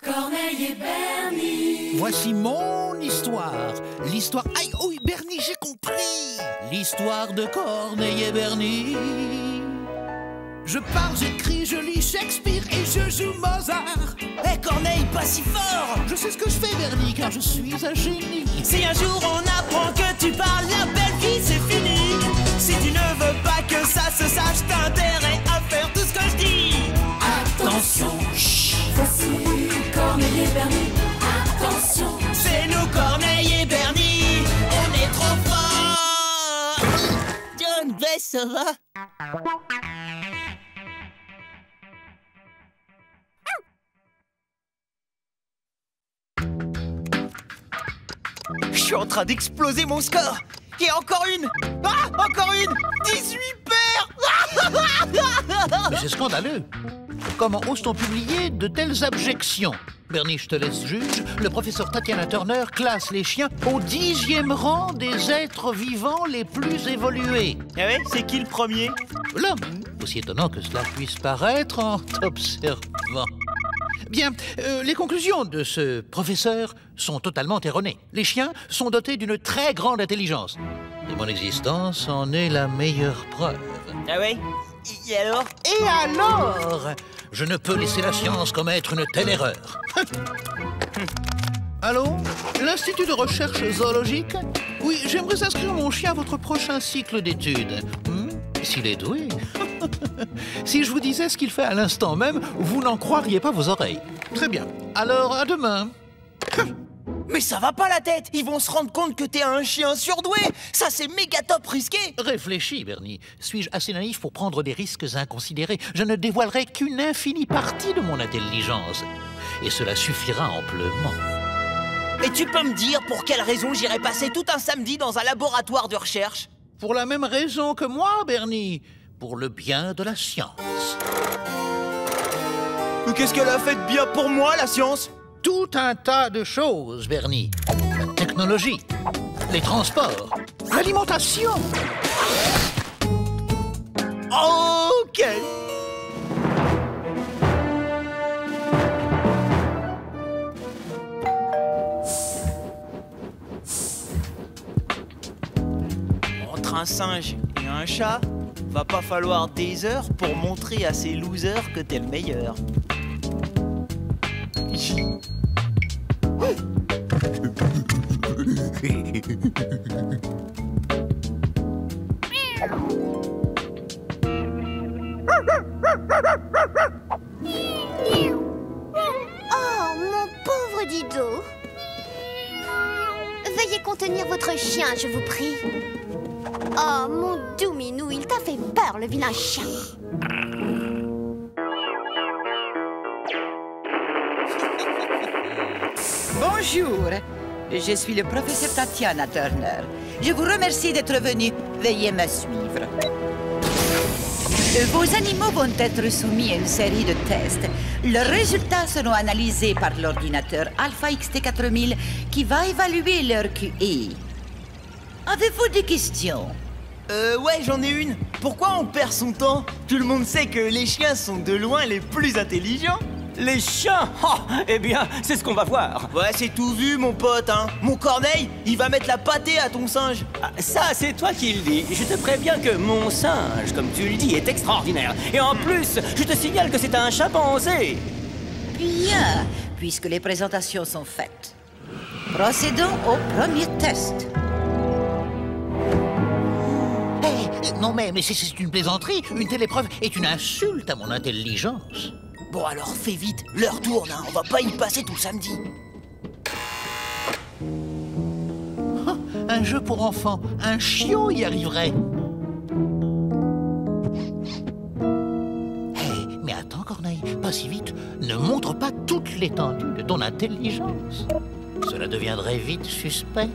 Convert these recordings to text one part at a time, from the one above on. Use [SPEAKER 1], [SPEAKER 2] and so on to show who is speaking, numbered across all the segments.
[SPEAKER 1] Corneille et Bernie.
[SPEAKER 2] Voici mon histoire. L'histoire... Aïe, oui, Bernie, j'ai compris. L'histoire de Corneille et Bernie. Je parle, j'écris, je lis Shakespeare et je joue Mozart.
[SPEAKER 3] Hé Corneille, pas si fort!
[SPEAKER 2] Je sais ce que je fais, Bernie, car je suis un génie.
[SPEAKER 3] Si un jour on apprend que tu parles, la belle vie c'est fini. Si tu ne veux pas que ça se sache, t'as intérêt à faire tout ce que je dis.
[SPEAKER 1] Attention, chut. Voici Corneille et Bernie. Attention,
[SPEAKER 3] C'est nous Corneille et Bernie, on est trop forts. John Bess, ça va? Je suis en train d'exploser mon score. Et encore une. Ah, encore une. 18 paires.
[SPEAKER 2] Mais c'est scandaleux. Comment ose-t-on publier de telles abjections? Bernie, je te laisse juge. Le professeur Tatiana Turner classe les chiens au 10e rang des êtres vivants les plus évolués.
[SPEAKER 3] Ah ouais, c'est qui le premier?
[SPEAKER 2] L'homme, aussi étonnant que cela puisse paraître en t'observant. Bien, les conclusions de ce professeur sont totalement erronées. Les chiens sont dotés d'une très grande intelligence. Et mon existence en est la meilleure preuve.
[SPEAKER 3] Ah ouais? Et alors?
[SPEAKER 2] Et alors, je ne peux laisser la science commettre une telle erreur. Allô? L'Institut de recherche zoologique? Oui, j'aimerais inscrire mon chien à votre prochain cycle d'études. S'il est doué. Si je vous disais ce qu'il fait à l'instant même, vous n'en croiriez pas vos oreilles. Très bien. Alors, à demain.
[SPEAKER 3] Mais ça va pas la tête. Ils vont se rendre compte que t'es un chien surdoué. Ça, c'est méga top risqué.
[SPEAKER 2] Réfléchis, Bernie. Suis-je assez naïf pour prendre des risques inconsidérés? Je ne dévoilerai qu'une infinie partie de mon intelligence. Et cela suffira amplement.
[SPEAKER 3] Et tu peux me dire pour quelle raison j'irai passer tout un samedi dans un laboratoire de recherche?
[SPEAKER 2] Pour la même raison que moi, Bernie. Pour le bien de la science.
[SPEAKER 3] Mais qu'est-ce qu'elle a fait de bien pour moi, la science?
[SPEAKER 2] Tout un tas de choses, Bernie. La technologie, les transports, l'alimentation.
[SPEAKER 3] Ok. Entre un singe et un chat, va pas falloir des heures pour montrer à ces losers que t'es le meilleur.
[SPEAKER 4] Oh, mon pauvre Dido. Veuillez contenir votre chien, je vous prie. Oh, mon doux minou, il t'a fait peur, le vilain chien.
[SPEAKER 5] Bonjour, je suis le professeur Tatiana Turner. Je vous remercie d'être venu. Veuillez me suivre. Vos animaux vont être soumis à une série de tests. Leurs résultats seront analysés par l'ordinateur Alpha XT4000 qui va évaluer leur QI. Avez-vous des questions?
[SPEAKER 3] Ouais, j'en ai une. Pourquoi on perd son temps? Tout le monde sait que les chiens sont de loin les plus intelligents.
[SPEAKER 6] Les chiens? Oh, eh bien, c'est ce qu'on va voir.
[SPEAKER 3] Ouais, c'est tout vu, mon pote, hein. Mon Corneille, il va mettre la pâtée à ton singe.
[SPEAKER 6] Ah, ça, c'est toi qui le dis. Je te préviens que mon singe, comme tu le dis, est extraordinaire. Et en plus, je te signale que c'est un chimpanzé.
[SPEAKER 5] Bien, puisque les présentations sont faites. Procédons au premier test.
[SPEAKER 2] Non mais c'est une plaisanterie. Une telle épreuve est une insulte à mon intelligence.
[SPEAKER 3] Bon alors, fais vite, l'heure tourne, hein. On va pas y passer tout le samedi.
[SPEAKER 2] Oh, un jeu pour enfants. Un chiot y arriverait. Hey, mais attends, Corneille, pas si vite. Ne montre pas toute l'étendue de ton intelligence. Cela deviendrait vite suspect.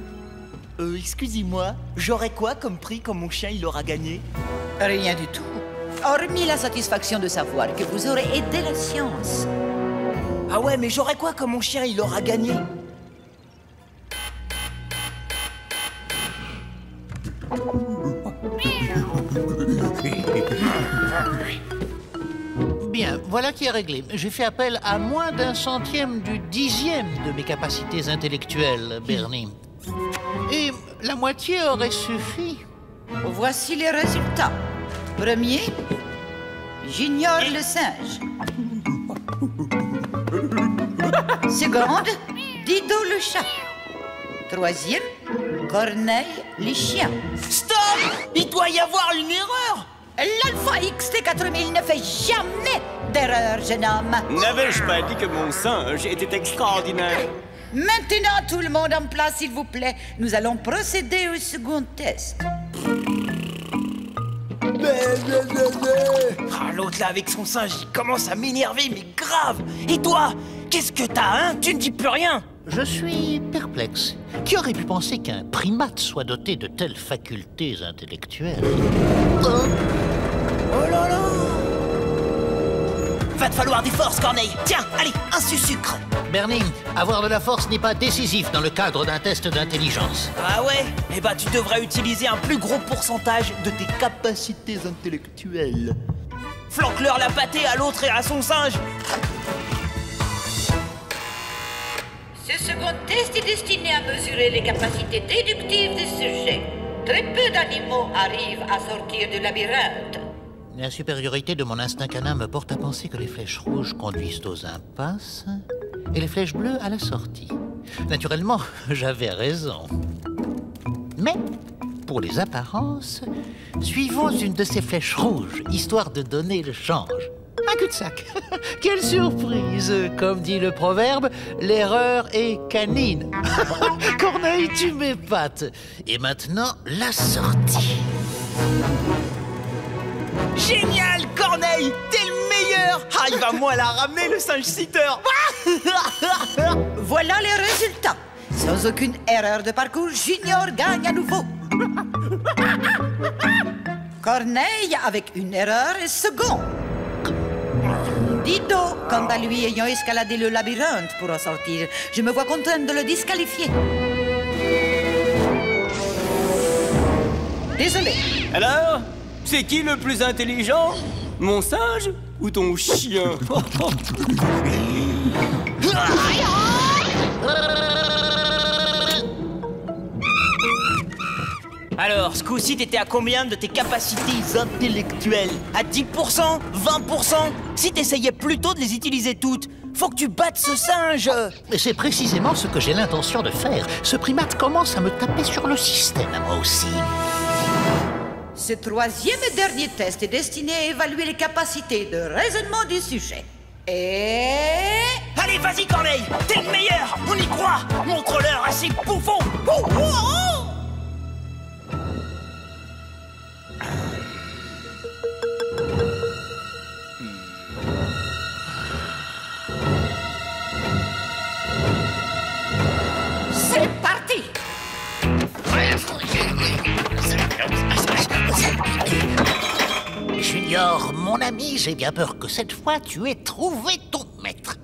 [SPEAKER 3] Excusez-moi, j'aurais quoi comme prix quand mon chien il aura gagné?
[SPEAKER 5] Rien du tout. Hormis la satisfaction de savoir que vous aurez aidé la science.
[SPEAKER 3] Ah ouais, mais j'aurais quoi quand mon chien il aura gagné?
[SPEAKER 2] Bien, voilà. Voilà qui est réglé. J'ai fait appel à moins d'un centième du dixième de mes capacités intellectuelles, Bernie. Et la moitié aurait suffi.
[SPEAKER 5] Voici les résultats. Premier, Junior le singe. Seconde, Dido le chat. Troisième, Corneille les chiens.
[SPEAKER 3] Stop! Il doit y avoir une erreur!
[SPEAKER 5] L'Alpha XT4000 ne fait jamais d'erreur, jeune homme.
[SPEAKER 6] N'avais-je pas dit que mon singe était extraordinaire?
[SPEAKER 5] Maintenant, tout le monde en place, s'il vous plaît. Nous allons procéder au second test.
[SPEAKER 3] Ah, l'autre là avec son singe, il commence à m'énerver, mais grave! Et toi? Qu'est-ce que t'as, hein? Tu ne dis plus rien!
[SPEAKER 2] Je suis perplexe. Qui aurait pu penser qu'un primate soit doté de telles facultés intellectuelles?
[SPEAKER 3] Oh là là! Va te falloir des forces, Corneille! Tiens, allez, un sucre!
[SPEAKER 2] Bernie, avoir de la force n'est pas décisif dans le cadre d'un test d'intelligence.
[SPEAKER 3] Ah ouais? Eh ben, tu devrais utiliser un plus gros pourcentage de tes capacités intellectuelles. Flanque-leur la pâtée à l'autre et à son singe!
[SPEAKER 5] Ce second test est destiné à mesurer les capacités déductives des sujets. Très peu d'animaux arrivent à sortir du labyrinthe.
[SPEAKER 2] La supériorité de mon instinct canin me porte à penser que les flèches rouges conduisent aux impasses et les flèches bleues à la sortie. Naturellement, j'avais raison. Mais, pour les apparences, suivons une de ces flèches rouges, histoire de donner le change. Un cul-de-sac. Quelle surprise! Comme dit le proverbe, l'erreur est canine. Corneille, tu m'épates. Et maintenant, la sortie.
[SPEAKER 3] Génial, Corneille! T'es le meilleur! Ah, il va moins la ramener, le singe sitter!
[SPEAKER 5] Voilà les résultats. Sans aucune erreur de parcours, Junior gagne à nouveau. Corneille, avec une erreur, est second. Dido, quant à lui, ayant escaladé le labyrinthe pour en sortir, je me vois contrainte de le disqualifier. Désolé.
[SPEAKER 6] Alors, c'est qui le plus intelligent? Mon singe ou ton chien?
[SPEAKER 3] Alors, ce coup-ci, t'étais à combien de tes capacités intellectuelles? À 10%? 20%? Si t'essayais plutôt de les utiliser toutes, faut que tu battes ce singe!
[SPEAKER 2] Mais c'est précisément ce que j'ai l'intention de faire. Ce primate commence à me taper sur le système, à moi aussi.
[SPEAKER 5] Ce troisième et dernier test est destiné à évaluer les capacités de raisonnement du sujet. Et...
[SPEAKER 3] Allez, vas-y, Corneille! T'es le meilleur! On y croit! Montre-leur à ces bouffons! Oh, oh, oh.
[SPEAKER 5] c'est parti!
[SPEAKER 2] Junior, mon ami, j'ai bien peur que cette fois tu aies trouvé ton maître.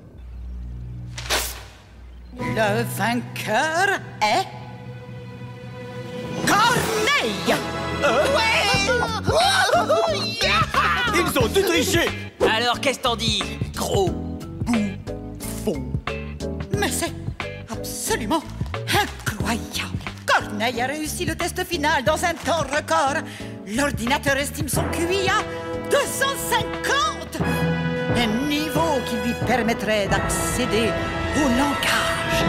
[SPEAKER 5] Le vainqueur est... Corneille!
[SPEAKER 6] Ils ont tout triché!
[SPEAKER 3] Alors, qu'est-ce t'en dis, gros bouffon?
[SPEAKER 5] Mais c'est absolument incroyable! Corneille a réussi le test final dans un temps record. L'ordinateur estime son QI à 250! Un niveau qui lui permettrait d'accéder au langage.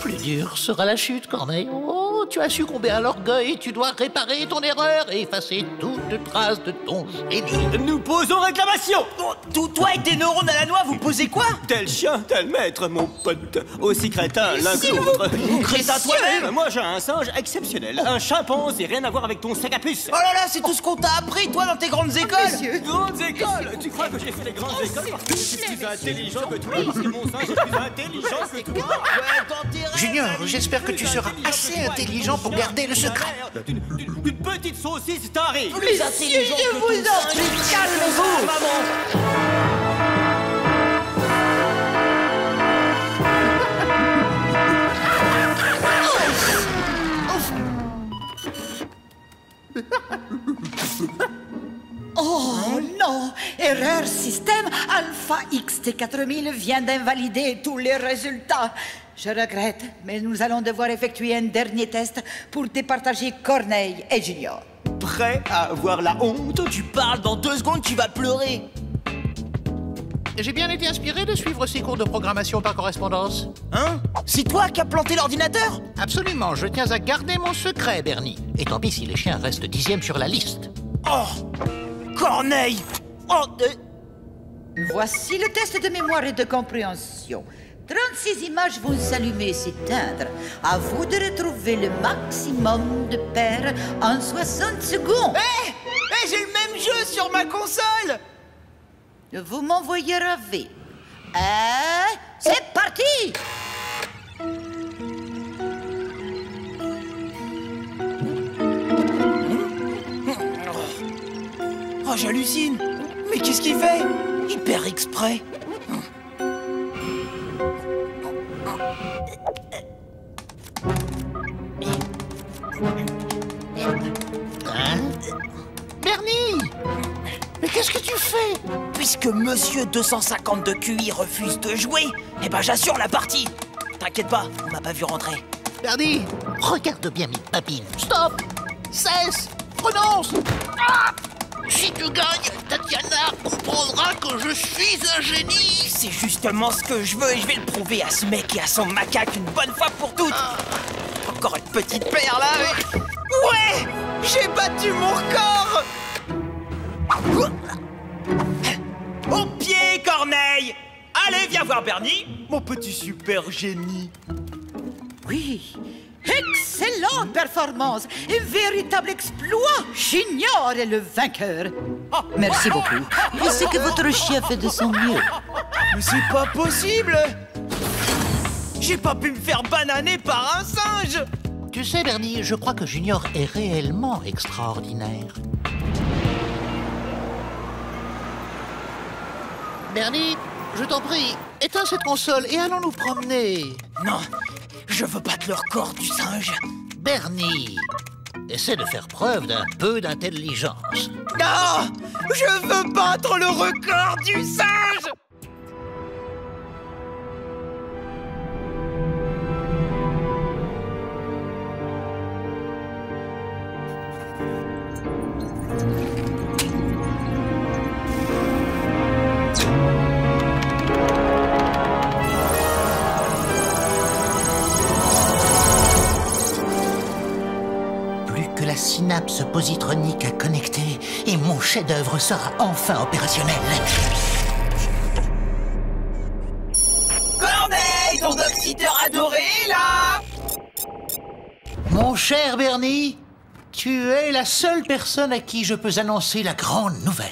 [SPEAKER 2] Plus dur sera la chute, Corneille. Oh, tu as succombé à l'orgueil. Tu dois réparer ton erreur et effacer toute trace de ton génie.
[SPEAKER 6] Nous posons réclamation!
[SPEAKER 3] Toi et tes neurones à la noix, vous posez quoi?
[SPEAKER 6] Tel chien, tel maître, mon pote. Aussi crétin l'un que l'autre.
[SPEAKER 3] Crétin toi-même?
[SPEAKER 6] Moi, j'ai un singe exceptionnel. Un chimpanzé, rien à voir avec ton sac à puce.
[SPEAKER 3] Oh là là, c'est tout ce qu'on t'a appris, toi, dans tes grandes écoles!
[SPEAKER 6] Grandes écoles! Tu crois que j'ai fait les grandes écoles parce que je suis plus intelligent que toi? Parce que mon singe est plus intelligent que toi?
[SPEAKER 2] Junior, j'espère que tu seras assez intelligent pour garder le secret.
[SPEAKER 6] Une petite saucisse tarée!
[SPEAKER 3] Plus intelligent
[SPEAKER 5] je
[SPEAKER 3] que
[SPEAKER 5] vous
[SPEAKER 3] ton
[SPEAKER 5] en
[SPEAKER 3] singe.
[SPEAKER 5] prie, calmez-vous.
[SPEAKER 3] Maman!
[SPEAKER 5] Oh non! Erreur XT4000 vient d'invalider tous les résultats. Je regrette, mais nous allons devoir effectuer un dernier test pour départager Corneille et Junior.
[SPEAKER 3] Prêt à avoir la honte? Tu parles, dans 2 secondes, tu vas pleurer.
[SPEAKER 2] J'ai bien été inspiré de suivre ces cours de programmation par correspondance.
[SPEAKER 3] Hein? C'est toi qui as planté l'ordinateur?
[SPEAKER 2] Absolument, je tiens à garder mon secret, Bernie. Et tant pis si les chiens restent 10e sur la liste.
[SPEAKER 3] Oh! Corneille! Oh!
[SPEAKER 5] Voici le test de mémoire et de compréhension. 36 images vont s'allumer et s'éteindre. À vous de retrouver le maximum de paires en 60 secondes.
[SPEAKER 3] Hé! J'ai le même jeu sur ma console!
[SPEAKER 5] Vous m'envoyez rêver. C'est parti!
[SPEAKER 3] Oh, j'hallucine! Mais qu'est-ce qu'il fait? Il perd exprès.
[SPEAKER 2] Hein? Bernie! Mais qu'est-ce que tu fais?
[SPEAKER 3] Puisque Monsieur 250 de QI refuse de jouer, eh ben j'assure la partie. T'inquiète pas, on m'a pas vu rentrer.
[SPEAKER 2] Bernie, regarde bien mes babines. Stop! Cesse! Renonce! Ah! Si tu gagnes, Tatiana comprendra que je suis un génie!
[SPEAKER 3] C'est justement ce que je veux et je vais le prouver à ce mec et à son macaque une bonne fois pour toutes. Encore une petite paire là. Ouais! J'ai battu mon record! Au pied, Corneille! Allez, viens voir Bernie, mon petit super génie.
[SPEAKER 5] Oui, excellente performance, un véritable exploit. Junior est le vainqueur. Merci beaucoup. Je sais que votre chien fait de son mieux.
[SPEAKER 3] Mais c'est pas possible! J'ai pas pu me faire bananer par un singe!
[SPEAKER 2] Tu sais, Bernie, je crois que Junior est réellement extraordinaire. Bernie, je t'en prie, éteins cette console et allons nous promener.
[SPEAKER 3] Non, je veux battre le record du singe.
[SPEAKER 2] Bernie, essaie de faire preuve d'un peu d'intelligence.
[SPEAKER 3] Non! Je veux battre le record du singe!
[SPEAKER 2] La synapse positronique à connecter et mon chef-d'œuvre sera enfin opérationnel.
[SPEAKER 3] Corneille, ton dog-sitter adoré, là!
[SPEAKER 2] Mon cher Bernie, tu es la seule personne à qui je peux annoncer la grande nouvelle.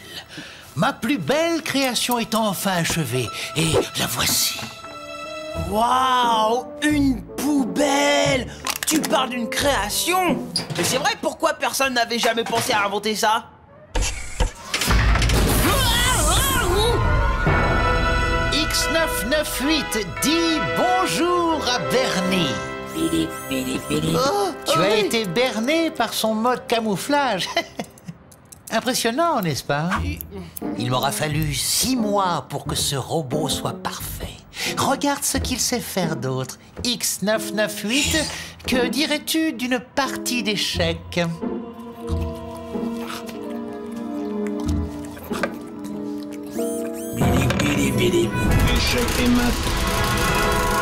[SPEAKER 2] Ma plus belle création est enfin achevée et la voici.
[SPEAKER 3] Waouh! Une poubelle! Tu parles d'une création? Mais c'est vrai, pourquoi personne n'avait jamais pensé à inventer ça?
[SPEAKER 2] X998 dit bonjour à Bernie. Tu as été berné par son mode camouflage. Impressionnant, n'est-ce pas? Il m'aura fallu 6 mois pour que ce robot soit parfait. Regarde ce qu'il sait faire d'autre. X998, que dirais-tu d'une partie d'échecs?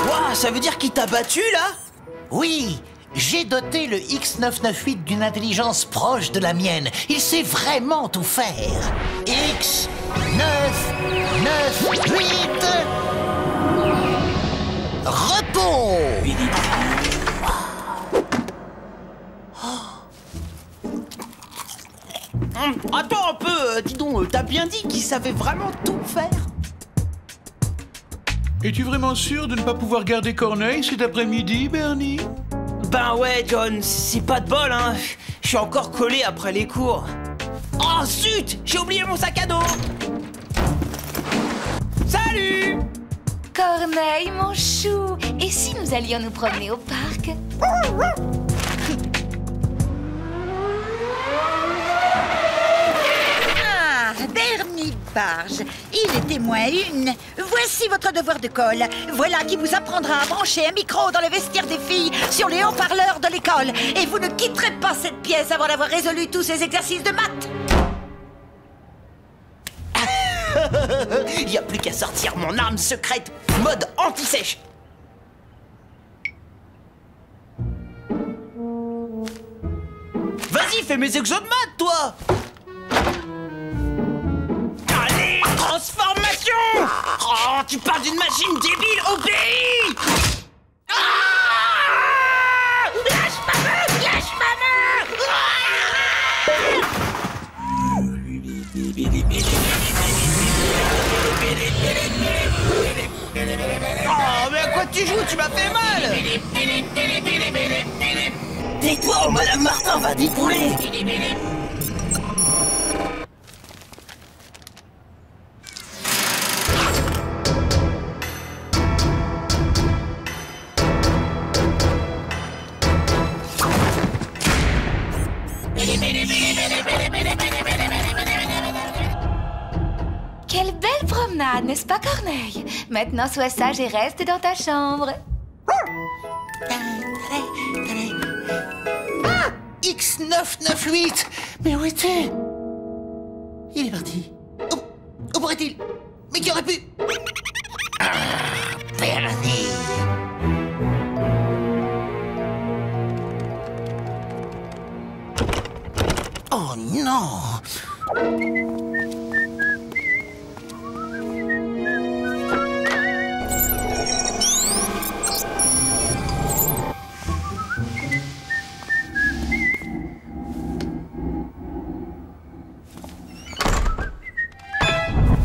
[SPEAKER 3] Waouh, ça veut dire qu'il t'a battu, là?
[SPEAKER 2] Oui, j'ai doté le X998 d'une intelligence proche de la mienne. Il sait vraiment tout faire. X998 repos.
[SPEAKER 3] Attends un peu, dis donc, t'as bien dit qu'il savait vraiment tout faire?
[SPEAKER 7] Es-tu vraiment sûr de ne pas pouvoir garder Corneille cet après-midi, Bernie?
[SPEAKER 3] Ben ouais, John, c'est pas de bol, hein. Je suis encore collé après les cours. Oh zut, j'ai oublié mon sac à dos. Salut!
[SPEAKER 8] Corneille, mon chou, et si nous allions nous promener au parc?
[SPEAKER 5] Ah, Bernie Barge. Il est témoin une. Voici votre devoir de colle. Voilà qui vous apprendra à brancher un micro dans le vestiaire des filles sur les haut-parleurs de l'école. Et vous ne quitterez pas cette pièce avant d'avoir résolu tous ces exercices de maths.
[SPEAKER 3] Il n'y a plus qu'à sortir mon arme secrète, mode anti-sèche. Vas-y, fais mes exos de maths, toi. Allez, transformation. Oh, tu parles d'une machine débile, obéis. Ah, lâche ma main, lâche ma main. Oh, mais à quoi tu joues? Tu m'as fait mal. Tais-toi ou Madame Martin va dépouler.
[SPEAKER 8] Quelle belle promenade, n'est-ce pas, Corneille? Maintenant, sois sage et reste dans ta chambre.
[SPEAKER 2] Ah, X998. Mais où es-tu? Il est parti. Où pourrait-il? Mais qui aurait pu? Ah, Bernie. Oh non!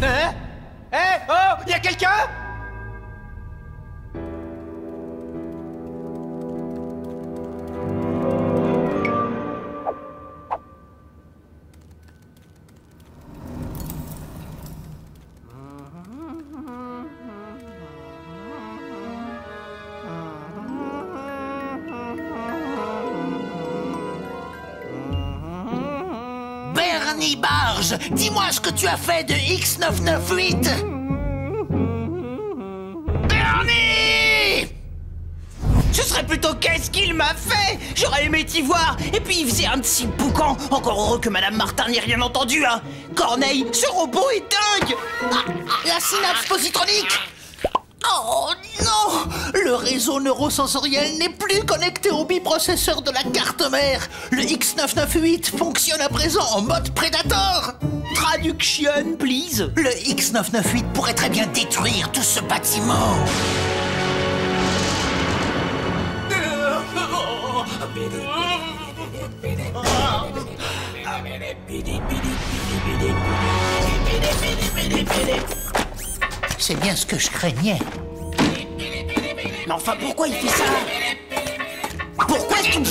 [SPEAKER 6] Hein? Eh, oh, y a quelqu'un?
[SPEAKER 2] Bernie Barge, dis-moi ce que tu as fait de X998. Bernie!
[SPEAKER 3] Ce serait plutôt qu'est-ce qu'il m'a fait. J'aurais aimé t'y voir. Et puis il faisait un petit boucan. Encore heureux que Madame Martin n'ait rien entendu, hein. Corneille, ce robot est dingue.
[SPEAKER 2] La synapse positronique! Oh non! Le réseau neurosensoriel n'est plus connecté au biprocesseur de la carte mère. Le X998 fonctionne à présent en mode Predator.
[SPEAKER 3] Traduction, please.
[SPEAKER 2] Le X998 pourrait très bien détruire tout ce bâtiment. C'est bien ce que je craignais.
[SPEAKER 3] Mais enfin, pourquoi il fait ça? Pourquoi est-ce qu'il...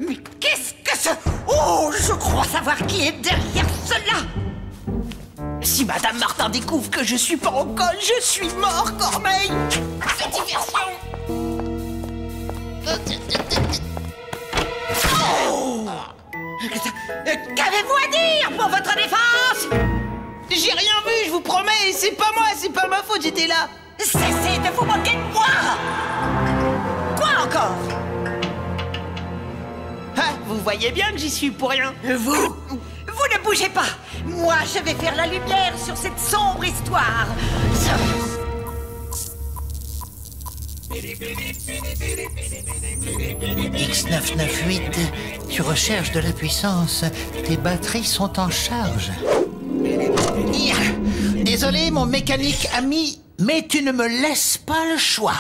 [SPEAKER 5] Mais qu'est-ce que c'est? Oh, je crois savoir qui est derrière cela.
[SPEAKER 3] Si Madame Martin découvre que je suis pas en colle, je suis mort, Corneille. Fais diversion.
[SPEAKER 5] Oh. Qu'avez-vous à dire pour votre défense?
[SPEAKER 3] J'ai rien vu, je vous promets. C'est pas moi, c'est pas ma faute, j'étais là.
[SPEAKER 5] Cessez de vous moquer de moi. Quoi encore?
[SPEAKER 3] Ah, vous voyez bien que j'y suis pour rien.
[SPEAKER 5] Vous ne bougez pas. Moi, je vais faire la lumière sur cette sombre histoire.
[SPEAKER 2] X998, tu recherches de la puissance. Tes batteries sont en charge. Désolé, mon mécanique ami, mais tu ne me laisses pas le choix.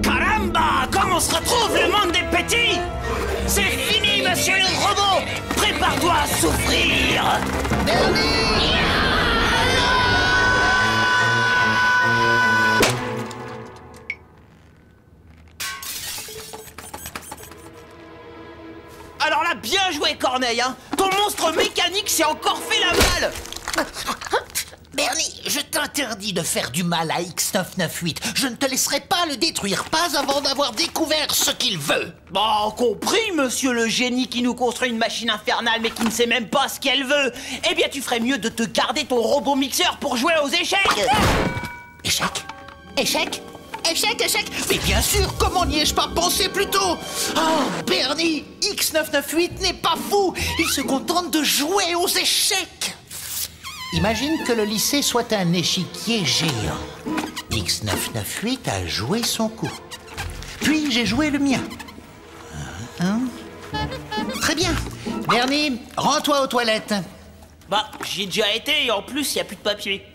[SPEAKER 3] Caramba, comme on se retrouve, le monde des petits. C'est fini, monsieur le robot. Prépare-toi à souffrir. Alors là, bien joué, Corneille, hein. Ton monstre mécanique s'est encore fait la malle.
[SPEAKER 2] Bernie, je t'interromps. interdit de faire du mal à X998. Je ne te laisserai pas le détruire, pas avant d'avoir découvert ce qu'il veut.
[SPEAKER 3] Bon, compris, monsieur le génie qui nous construit une machine infernale mais qui ne sait même pas ce qu'elle veut. Eh bien, tu ferais mieux de te garder ton robot mixeur pour jouer aux échecs.
[SPEAKER 2] Échec? Échec? Échec, échec. Mais bien sûr, comment n'y ai-je pas pensé plus tôt? Oh, Bernie, X998 n'est pas fou. Il se contente de jouer aux échecs. Imagine que le lycée soit un échiquier géant. X998 a joué son coup. Puis j'ai joué le mien. Très bien. Bernie, rends-toi aux toilettes.
[SPEAKER 3] Bah, j'y ai déjà été et en plus, il n'y a plus de papier.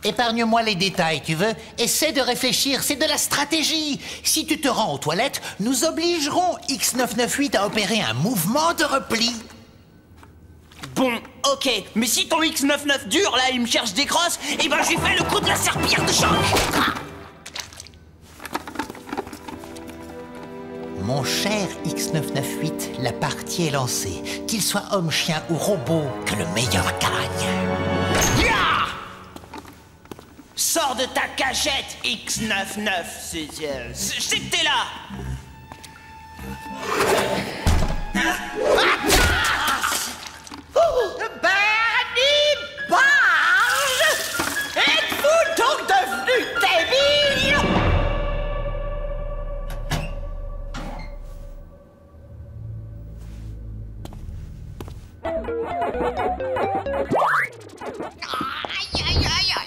[SPEAKER 2] Épargne-moi les détails, tu veux? Essaie de réfléchir, c'est de la stratégie. Si tu te rends aux toilettes, nous obligerons X998 à opérer un mouvement de repli.
[SPEAKER 3] Bon, ok, mais si ton X99 dure, là, il me cherche des crosses, eh ben, je lui fais le coup de la serpillère de choc.
[SPEAKER 2] Mon cher X998, la partie est lancée. Qu'il soit homme, chien ou robot, que le meilleur gagne.
[SPEAKER 3] Ya! Sors de ta cachette, X99. Je sais que t'es là.
[SPEAKER 5] Bernie Barge! Êtes-vous donc devenu débile?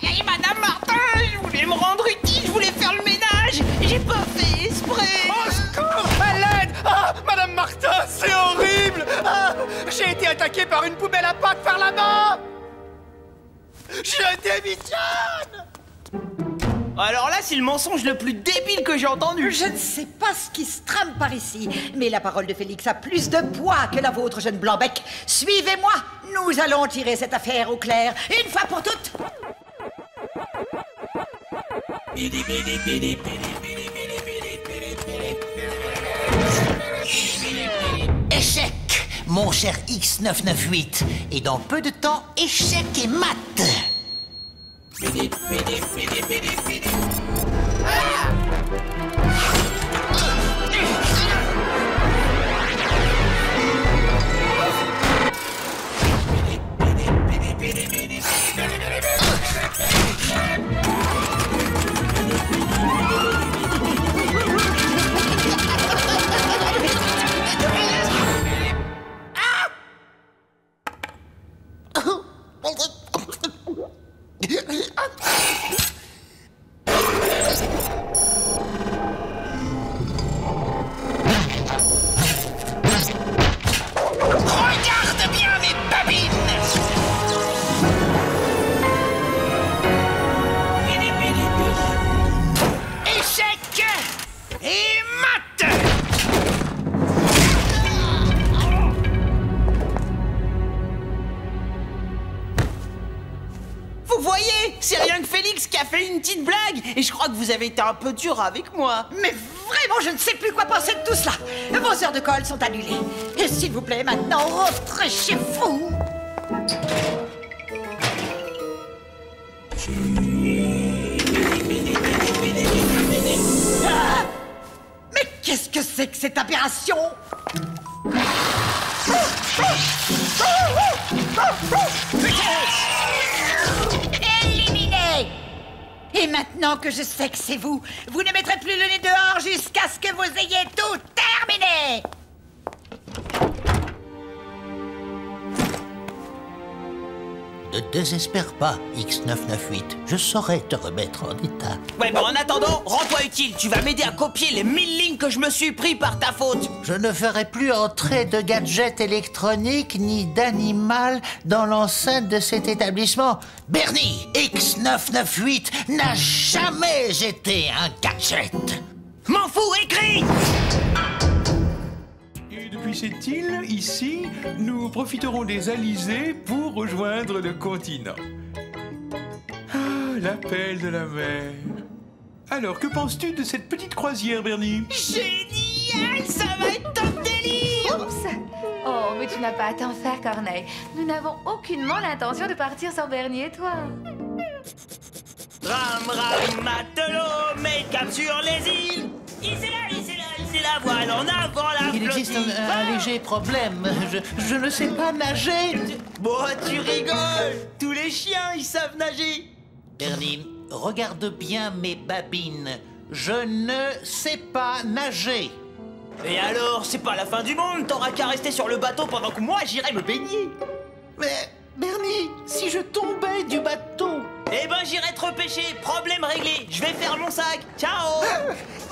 [SPEAKER 3] Aïe, Madame Martin, je voulais me rendre utile, je voulais faire le ménage. J'ai pas fait exprès.
[SPEAKER 6] Au secours! À l'aide! Ah, Madame Martin, c'est horrible! Ah, j'ai été attaqué par une poubelle à Pâques par la main! Je démissionne!
[SPEAKER 3] Alors là, c'est le mensonge le plus débile que j'ai entendu.
[SPEAKER 5] Je ne sais pas ce qui se trame par ici, mais la parole de Félix a plus de poids que la vôtre, jeune Blanc-bec. Suivez-moi, nous allons tirer cette affaire au clair, une fois pour toutes.
[SPEAKER 2] Échec, mon cher X998. Et dans peu de temps, échec et mat. Regarde bien mes babines. Échec et mat.
[SPEAKER 3] Vous voyez, c'est rien que Félix qui a fait une petite blague. Et je crois que vous avez été un peu dur avec moi.
[SPEAKER 5] Mais vraiment, je ne sais plus quoi penser de tout cela. Vos heures de colle sont annulées. Et s'il vous plaît, maintenant, rentrez chez vous. Ah! Mais qu'est-ce que c'est que cette aberration? Éliminé! Et maintenant que je sais que c'est vous, vous ne mettrez plus le nez dehors jusqu'à ce que vous ayez tout terminé!
[SPEAKER 2] Ne désespère pas, X998. Je saurai te remettre en état.
[SPEAKER 3] Ouais, bah en attendant, rends-toi utile. Tu vas m'aider à copier les 1000 lignes que je me suis pris par ta faute.
[SPEAKER 2] Je ne ferai plus entrer de gadgets électroniques ni d'animal dans l'enceinte de cet établissement. Bernie, X998 n'a jamais été un gadget.
[SPEAKER 3] M'en fous, écris!
[SPEAKER 7] Et depuis cette île, ici, nous profiterons des alizés pour rejoindre le continent. Ah, l'appel de la mer. Alors, que penses-tu de cette petite croisière, Bernie?
[SPEAKER 3] Génial! Ça va être top délire!
[SPEAKER 8] Oups! Oh, mais tu n'as pas à t'en faire, Corneille. Nous n'avons aucunement l'intention de partir sans Bernie et toi.
[SPEAKER 3] Ram, ram, matelot, mets cap sur les îles. Hissez la voile en avant la flottille.
[SPEAKER 2] Il existe un léger problème. Je ne sais pas nager.
[SPEAKER 3] Bon, tu rigoles. Tous les chiens, ils savent nager.
[SPEAKER 2] Bernie, regarde bien mes babines. Je ne sais pas nager.
[SPEAKER 3] Et alors, c'est pas la fin du monde. T'auras qu'à rester sur le bateau pendant que moi, j'irai me baigner.
[SPEAKER 2] Mais, Bernie, si je tombais du bateau...
[SPEAKER 3] Eh ben, j'irai te repêcher. Problème réglé. Je vais faire mon sac. Ciao.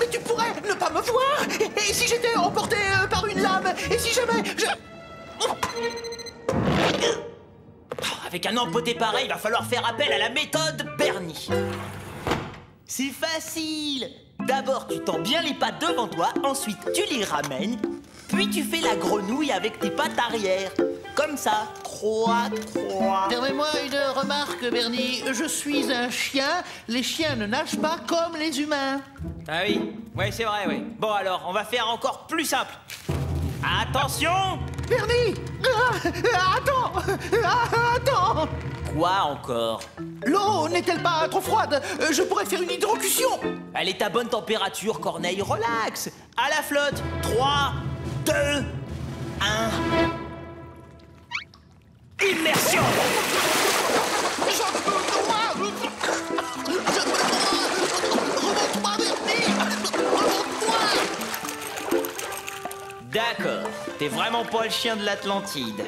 [SPEAKER 2] Mais tu pourrais ne pas me voir. Et si j'étais emporté par une lame? Et si jamais je...
[SPEAKER 3] Avec un empoté pareil, il va falloir faire appel à la méthode Bernie. C'est facile. D'abord, tu tends bien les pattes devant toi, ensuite tu les ramènes, puis tu fais la grenouille avec tes pattes arrière. Comme ça, croix.
[SPEAKER 2] Permets-moi une remarque, Bernie. Je suis un chien. Les chiens ne nagent pas comme les humains.
[SPEAKER 3] Ah oui, ouais, c'est vrai, oui. Bon alors, on va faire encore plus simple. Attention!
[SPEAKER 2] Bernie! Attends!
[SPEAKER 3] Quoi encore?
[SPEAKER 2] L'eau n'est-elle pas trop froide? Je pourrais faire une hydrocution.
[SPEAKER 3] Elle est à bonne température, Corneille, relax. À la flotte. 3, 2, 1. Immersion!
[SPEAKER 2] Remonte-moi, Bernie! Remonte-moi!
[SPEAKER 3] D'accord, t'es vraiment pas le chien de l'Atlantide.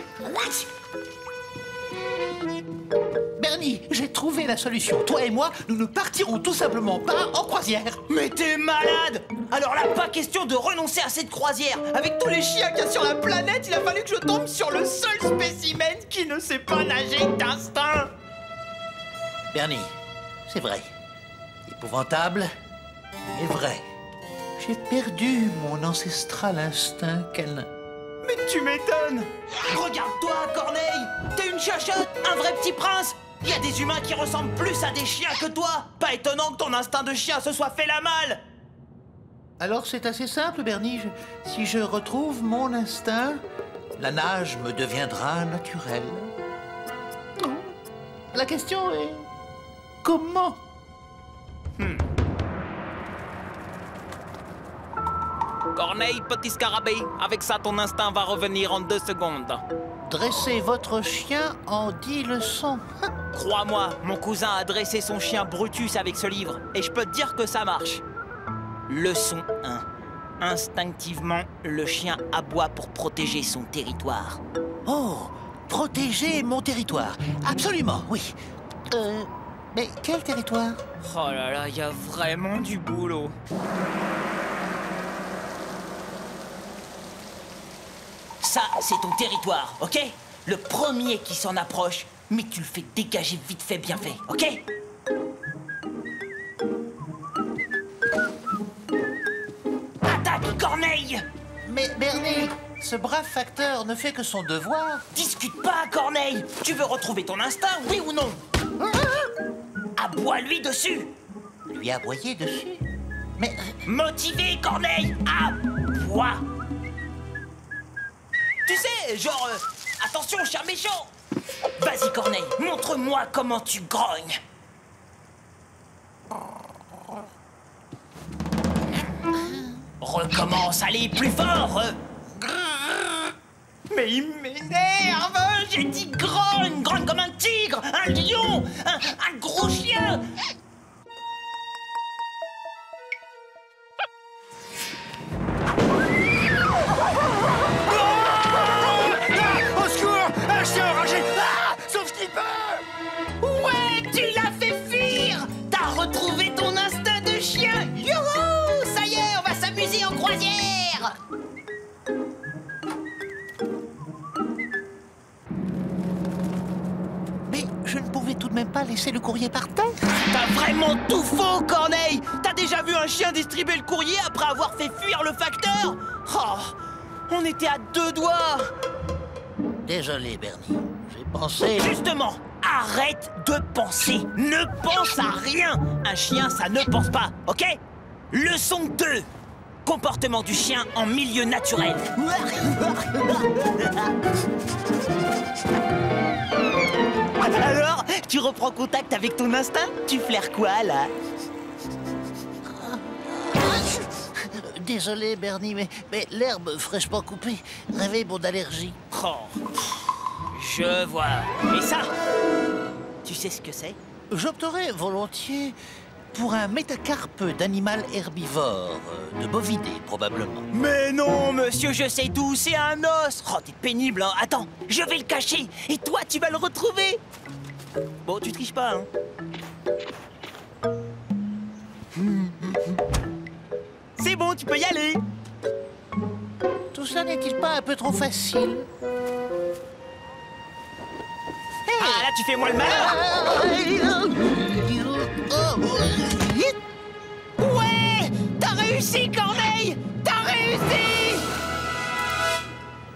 [SPEAKER 2] Bernie, j'ai trouvé la solution. Toi et moi, nous ne partirons tout simplement pas en croisière.
[SPEAKER 3] Mais t'es malade! Alors là, pas question de renoncer à cette croisière. Avec tous les chiens qu'il y a sur la planète, il a fallu que je tombe sur le seul spécimen qui ne sait pas nager d'instinct.
[SPEAKER 2] Bernie, c'est vrai. Épouvantable, mais vrai. J'ai perdu mon ancestral instinct canin.
[SPEAKER 3] Mais tu m'étonnes! Regarde-toi, Corneille! T'es une chachotte, un vrai petit prince! Il y a des humains qui ressemblent plus à des chiens que toi! Pas étonnant que ton instinct de chien se soit fait la malle!
[SPEAKER 2] Alors c'est assez simple, Bernie. Si je retrouve mon instinct, la nage me deviendra naturelle. La question est... comment?
[SPEAKER 3] Corneille, petit scarabée, avec ça ton instinct va revenir en 2 secondes.
[SPEAKER 2] Dresser votre chien en 10 leçons.
[SPEAKER 3] Crois-moi, mon cousin a dressé son chien Brutus avec ce livre, et je peux te dire que ça marche. Leçon 1. Instinctivement, le chien aboie pour protéger son territoire.
[SPEAKER 2] Oh, protéger mon territoire. Absolument, oui. Mais quel territoire?
[SPEAKER 3] Oh là là, il y a vraiment du boulot. Ça, c'est ton territoire, ok? Le premier qui s'en approche, mais tu le fais dégager vite fait, bien fait, ok? Attaque, Corneille!
[SPEAKER 2] Mais Bernie, ce brave facteur ne fait que son devoir.
[SPEAKER 3] Discute pas, Corneille! Tu veux retrouver ton instinct, oui ou non? Aboie-lui dessus!
[SPEAKER 2] Lui aboyer dessus? Mais...
[SPEAKER 3] Motivé, Corneille! Aboie! Tu sais, genre... attention, chien méchant! Vas-y, Corneille, montre-moi comment tu grognes! Recommence, allez, plus fort! Mais il m'énerve! J'ai dit grogne! Grogne comme un tigre! Un lion! Un gros chien!
[SPEAKER 6] Au secours! Un chien enragé! Sauf Skipper!
[SPEAKER 3] Ouais, tu l'as fait fuir! T'as retrouvé ton instinct de chien! Youhou! Ça y est, on va s'amuser en croisière!
[SPEAKER 2] Mais je ne pouvais tout de même pas laisser le courrier par terre.
[SPEAKER 3] T'as vraiment tout faux, Corneille! T'as déjà vu un chien distribuer le courrier après avoir fait fuir le facteur? Oh, on était à 2 doigts!
[SPEAKER 2] Désolé, Bernie. J'ai pensé...
[SPEAKER 3] Justement, arrête de penser! Ne pense à rien! Un chien, ça ne pense pas, ok? Leçon 2. Comportement du chien en milieu naturel. Alors, Tu reprends contact avec ton instinct? Tu flaires quoi, là?
[SPEAKER 2] Désolé, Bernie, mais l'herbe fraîchement coupée réveille mon allergie.
[SPEAKER 3] Oh, je vois. Et ça? Tu sais ce que c'est?
[SPEAKER 2] J'opterais volontiers pour un métacarpe d'animal herbivore, de bovidé probablement.
[SPEAKER 3] Mais non, monsieur, je sais tout, c'est un os. Oh, t'es pénible, hein. Attends, je vais le cacher. Et toi, tu vas le retrouver. Bon, tu triches pas, hein. C'est bon, tu peux y aller.
[SPEAKER 2] Tout cela n'est-il pas un peu trop facile?
[SPEAKER 3] Ah, là, tu fais moi le malheur. Ouais, t'as réussi, Corneille. T'as réussi.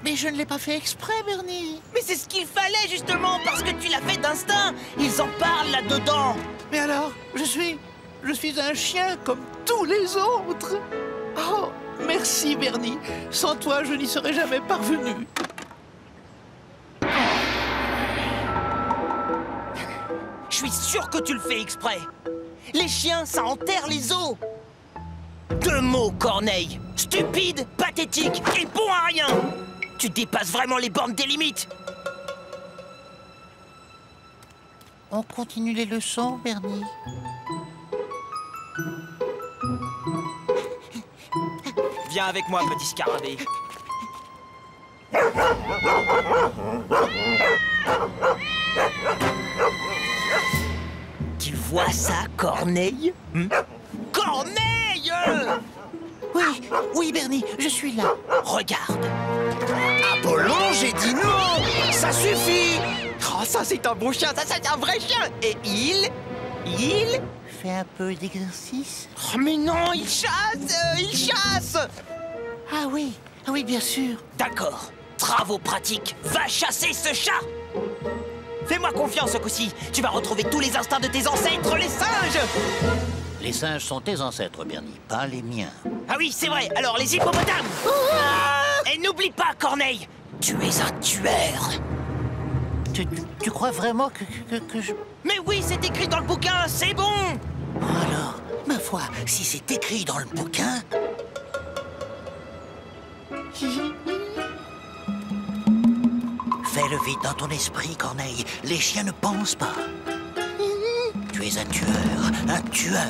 [SPEAKER 2] Mais je ne l'ai pas fait exprès, Bernie.
[SPEAKER 3] Mais c'est ce qu'il fallait, justement, parce que tu l'as fait d'instinct. Ils en parlent là-dedans.
[SPEAKER 2] Mais alors, je suis un chien comme tous les autres. Oh, merci, Bernie. Sans toi, je n'y serais jamais parvenu.
[SPEAKER 3] Je suis sûr que tu le fais exprès. Les chiens, ça enterre les os. 2 mots, Corneille. Stupide, pathétique et bon à rien. Tu dépasses vraiment les bornes des limites.
[SPEAKER 2] On continue les leçons, Bernie.
[SPEAKER 3] Viens avec moi, petit scarabée. Tu vois ça, Corneille? Corneille!
[SPEAKER 2] Oui, Bernie, je suis là.
[SPEAKER 3] Regarde. Apollon, j'ai dit non! Ça suffit! Oh, ça, c'est un beau chien, ça, c'est un vrai chien! Et il...
[SPEAKER 2] Fais un peu d'exercice.
[SPEAKER 3] Oh, mais non, il chasse!
[SPEAKER 2] Ah oui, bien sûr.
[SPEAKER 3] D'accord. Travaux pratiques. Va chasser ce chat! Fais-moi confiance ce coup-ci. Tu vas retrouver tous les instincts de tes ancêtres, les singes!
[SPEAKER 2] Les singes sont tes ancêtres, Bernie, pas les miens.
[SPEAKER 3] Ah oui, c'est vrai. Alors, les hippopotames! Et n'oublie pas, Corneille, tu es un tueur.
[SPEAKER 2] Tu crois vraiment que je...
[SPEAKER 3] Mais oui, c'est écrit dans le bouquin, c'est bon!
[SPEAKER 2] Alors, ma foi, si c'est écrit dans le bouquin... Fais le vide dans ton esprit, Corneille. Les chiens ne pensent pas. Tu es un tueur, un tueur.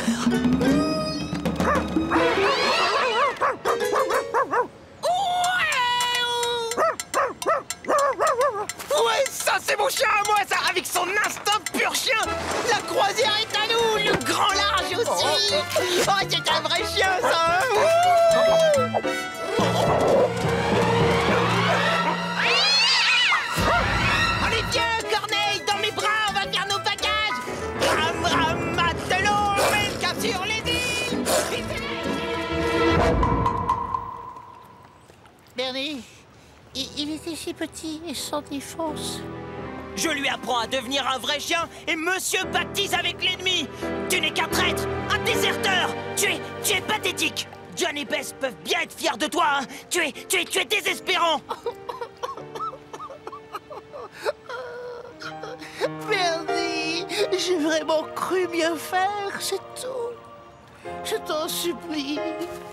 [SPEAKER 3] Ouais, ça c'est mon chien à moi, ça, avec son instinct pur chien. La croisière est à nous, le grand large aussi. Oh, c'est un vrai chien, ça, hein. Allez, viens, Corneille, dans mes bras, on va faire nos bagages. Ram, ram, matelot, mets le cap sur les îles.
[SPEAKER 2] Bernie, il était si petit et sans défense.
[SPEAKER 3] Je lui apprends à devenir un vrai chien et monsieur baptise avec l'ennemi. Tu n'es qu'un traître, un déserteur. Tu es pathétique. John et Bess peuvent bien être fiers de toi, hein. Tu es désespérant.
[SPEAKER 2] Bernie, j'ai vraiment cru bien faire, c'est tout. Je t'en supplie.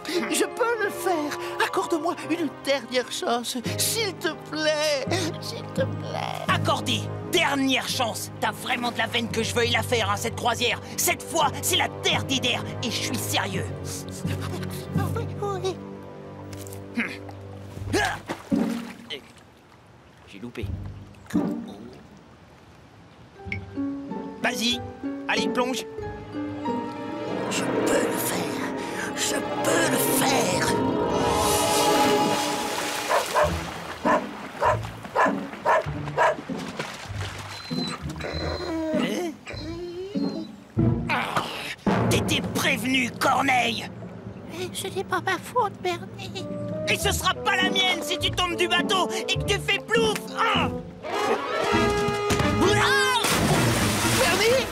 [SPEAKER 2] Je peux le faire. Accorde-moi une dernière chance, s'il te plaît. S'il te plaît.
[SPEAKER 3] Accordé, dernière chance. T'as vraiment de la veine que je veuille la faire, hein, cette croisière. Cette fois, c'est la terre d'Ider et je suis sérieux.
[SPEAKER 2] Oui.
[SPEAKER 3] Ah. J'ai loupé. Vas-y, allez, plonge.
[SPEAKER 2] Je peux le faire. Je peux le faire.
[SPEAKER 3] T'étais prévenu, Corneille.
[SPEAKER 2] Mais ce n'est pas ma faute, Bernie.
[SPEAKER 3] Et ce sera pas la mienne si tu tombes du bateau et que tu fais plouf. Ah. Ah.
[SPEAKER 2] Bernie!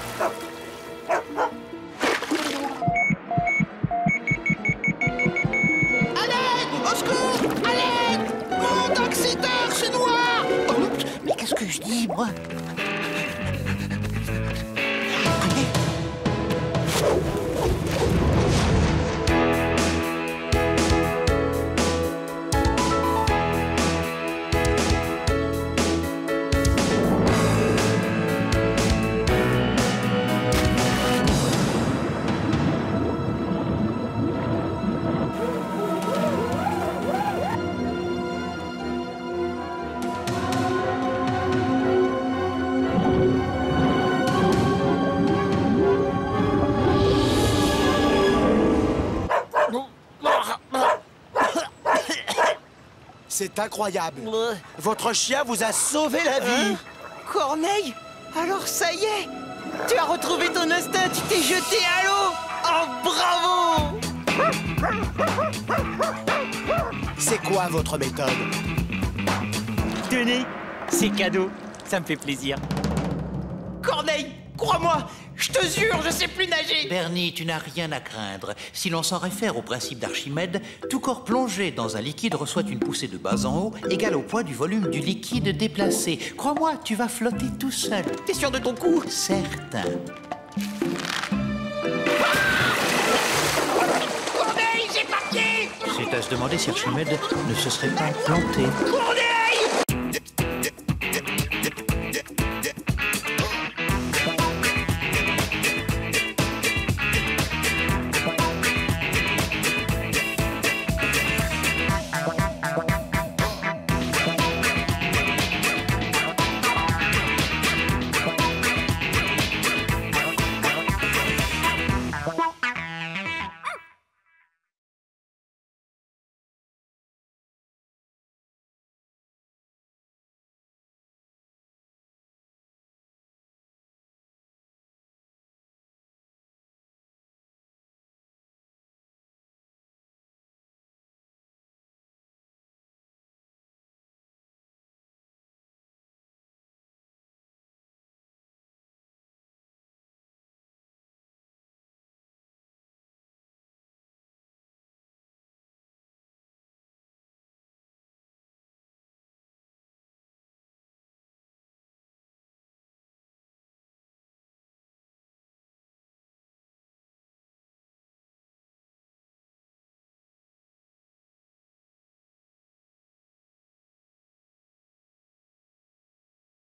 [SPEAKER 2] À l'aide! Au secours! À l'aide! Mon taxiteur se noie! Oh, mais qu'est-ce que je dis, moi?
[SPEAKER 6] C'est incroyable. Votre chien vous a sauvé la vie.
[SPEAKER 3] Corneille, alors ça y est, tu as retrouvé ton instinct, tu t'es jeté à l'eau. Oh, bravo!
[SPEAKER 6] C'est quoi votre méthode?
[SPEAKER 3] Tenez, c'est cadeau, ça me fait plaisir. Corneille, crois-moi, je te jure, je sais plus nager.
[SPEAKER 2] Bernie, tu n'as rien à craindre. Si l'on s'en réfère au principe d'Archimède, tout corps plongé dans un liquide reçoit une poussée de bas en haut égale au poids du volume du liquide déplacé. Crois-moi, tu vas flotter tout seul.
[SPEAKER 3] T'es sûr de ton coup?
[SPEAKER 2] Certain.
[SPEAKER 3] Corneille, j'ai pas pied.
[SPEAKER 2] C'est à se demander si Archimède ne se serait pas planté.
[SPEAKER 3] Corneille!